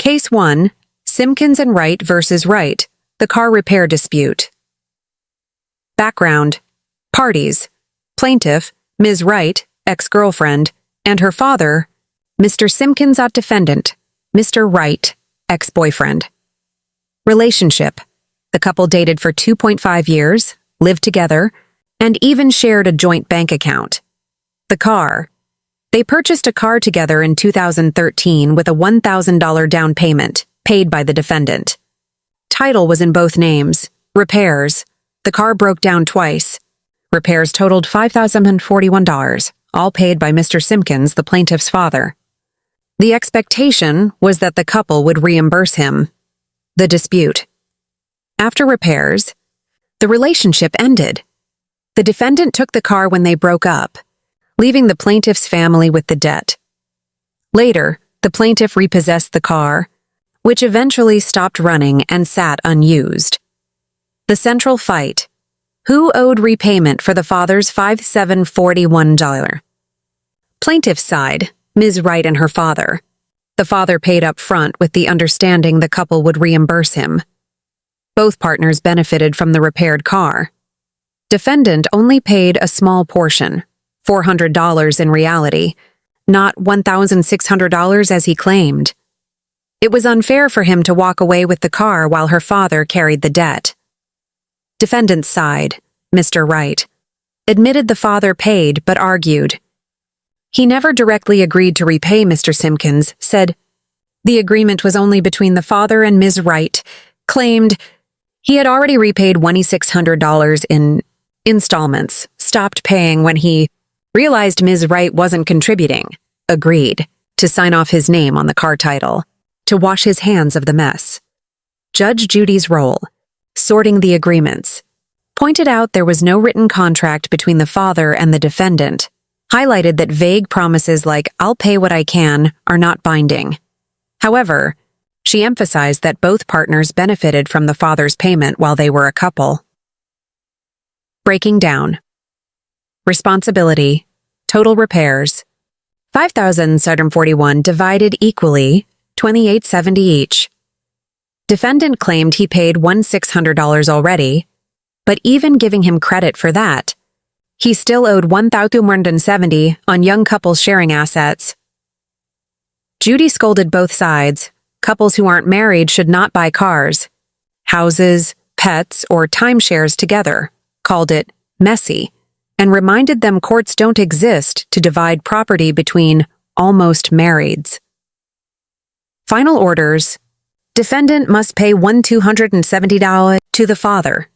Case 1, Simpkins and Wright versus Wright, the car repair dispute. Background. Parties. Plaintiff, Ms. Wright, ex-girlfriend, and her father, Mr. Simpkins, defendant, Mr. Wright, ex-boyfriend. Relationship. The couple dated for 2.5 years, lived together, and even shared a joint bank account. The car. They purchased a car together in 2013 with a $1,000 down payment, paid by the defendant. Title was in both names. Repairs. The car broke down twice. Repairs totaled $5,041, all paid by Mr. Simpkins, the plaintiff's father. The expectation was that the couple would reimburse him. The dispute. After repairs, the relationship ended. The defendant took the car when they broke up, leaving the plaintiff's family with the debt. Later, the plaintiff repossessed the car, which eventually stopped running and sat unused. The central fight. Who owed repayment for the father's $5,741? Plaintiff's side, Ms. Wright and her father. The father paid up front with the understanding the couple would reimburse him. Both partners benefited from the repaired car. Defendant only paid a small portion, $400 in reality, not $1,600 as he claimed. It was unfair for him to walk away with the car while her father carried the debt. Defendant's side, Mr. Wright, admitted the father paid but argued. He never directly agreed to repay Mr. Simpkins, said the agreement was only between the father and Ms. Wright, claimed he had already repaid $2,600 in installments, stopped paying when he realized Ms. Wright wasn't contributing, agreed to sign off his name on the car title, to wash his hands of the mess. Judge Judy's role, sorting the agreements, pointed out there was no written contract between the father and the defendant, highlighted that vague promises like "I'll pay what I can" are not binding. However, she emphasized that both partners benefited from the father's payment while they were a couple. Breaking down. Responsibility. Total repairs. $5,741 divided equally, $2,870 each. Defendant claimed he paid $1,600 already, but even giving him credit for that, he still owed $1,270 on young couples sharing assets. Judy scolded both sides. Couples who aren't married should not buy cars, houses, pets, or timeshares together, called it messy, and reminded them courts don't exist to divide property between almost marrieds. Final orders. Defendant must pay $1,270 to the father.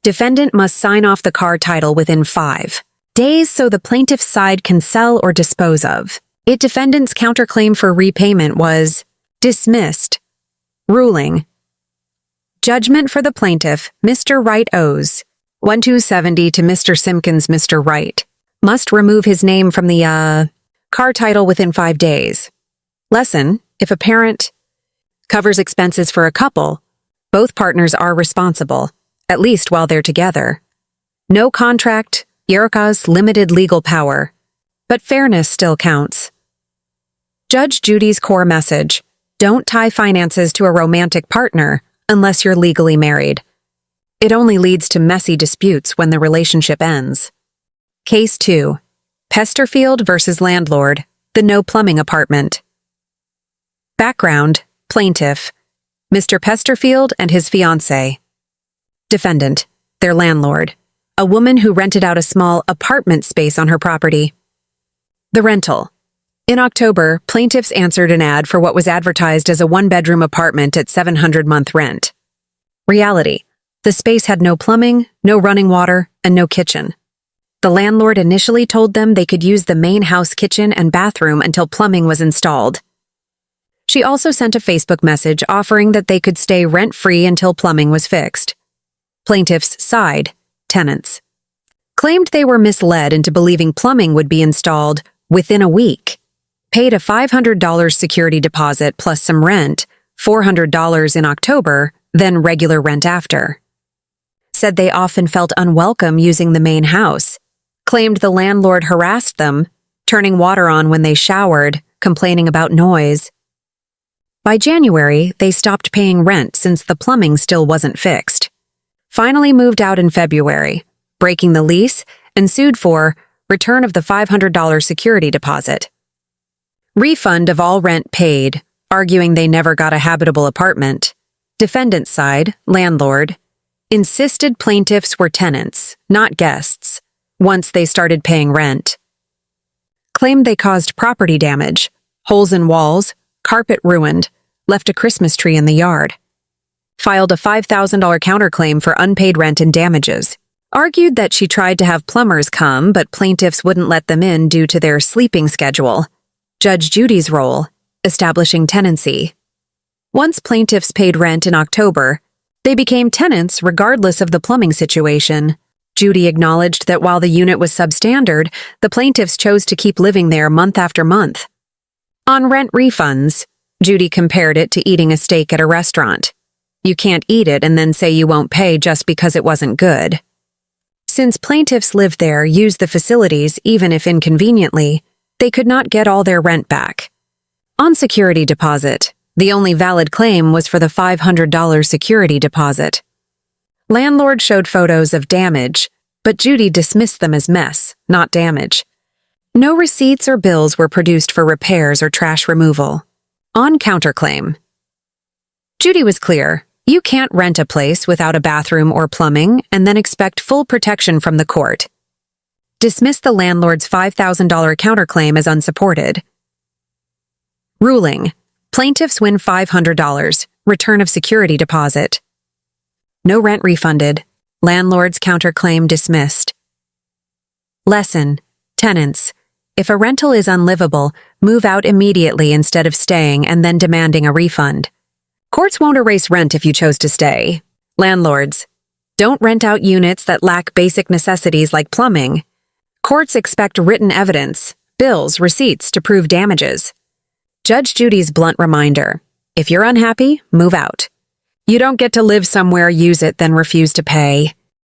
Defendant must sign off the car title within 5 days so the plaintiff's side can sell or dispose of it. Defendant's counterclaim for repayment was dismissed. Ruling. Judgment for the plaintiff, Mr. Wright owes $1,270 to Mr. Simpkins. Mr. Wright must remove his name from the car title within 5 days. Lesson: if a parent covers expenses for a couple, both partners are responsible, at least while they're together. No contract, Yerka's limited legal power, but fairness still counts. Judge Judy's core message: don't tie finances to a romantic partner unless you're legally married. It only leads to messy disputes when the relationship ends. Case 2. Pesterfield versus landlord, the no plumbing apartment. Background: plaintiff, Mr. Pesterfield and his fiancée. Defendant, their landlord, a woman who rented out a small apartment space on her property. The rental. In October, plaintiffs answered an ad for what was advertised as a 1-bedroom apartment at $700 rent. Reality: the space had no plumbing, no running water, and no kitchen. The landlord initially told them they could use the main house kitchen and bathroom until plumbing was installed. She also sent a Facebook message offering that they could stay rent-free until plumbing was fixed. Plaintiff's side, tenants, claimed they were misled into believing plumbing would be installed within a week, paid a $500 security deposit plus some rent, $400 in October, then regular rent after. Said they often felt unwelcome using the main house, claimed the landlord harassed them, turning water on when they showered, complaining about noise. By January, they stopped paying rent since the plumbing still wasn't fixed. Finally moved out in February, breaking the lease, and sued for return of the $500 security deposit. Refund of all rent paid, arguing they never got a habitable apartment. Defendant's side, landlord, insisted plaintiffs were tenants, not guests, once they started paying rent. Claimed they caused property damage, holes in walls, carpet ruined, left a Christmas tree in the yard. Filed a $5,000 counterclaim for unpaid rent and damages. Argued that she tried to have plumbers come, but plaintiffs wouldn't let them in due to their sleeping schedule. Judge Judy's role, establishing tenancy. Once plaintiffs paid rent in October, they became tenants regardless of the plumbing situation. Judy acknowledged that while the unit was substandard, the plaintiffs chose to keep living there month after month. On rent refunds, Judy compared it to eating a steak at a restaurant. You can't eat it and then say you won't pay just because it wasn't good. Since plaintiffs lived there, used the facilities even if inconveniently, they could not get all their rent back. On security deposit, the only valid claim was for the $500 security deposit. Landlord showed photos of damage, but Judy dismissed them as mess, not damage. No receipts or bills were produced for repairs or trash removal. On counterclaim, Judy was clear. You can't rent a place without a bathroom or plumbing and then expect full protection from the court. Dismissed the landlord's $5,000 counterclaim as unsupported. Ruling. Plaintiffs win $500, return of security deposit. No rent refunded. Landlord's counterclaim dismissed. Lesson. Tenants. If a rental is unlivable, move out immediately instead of staying and then demanding a refund. Courts won't erase rent if you chose to stay. Landlords. Don't rent out units that lack basic necessities like plumbing. Courts expect written evidence, bills, receipts to prove damages. Judge Judy's blunt reminder. If you're unhappy, move out. You don't get to live somewhere, use it, then refuse to pay.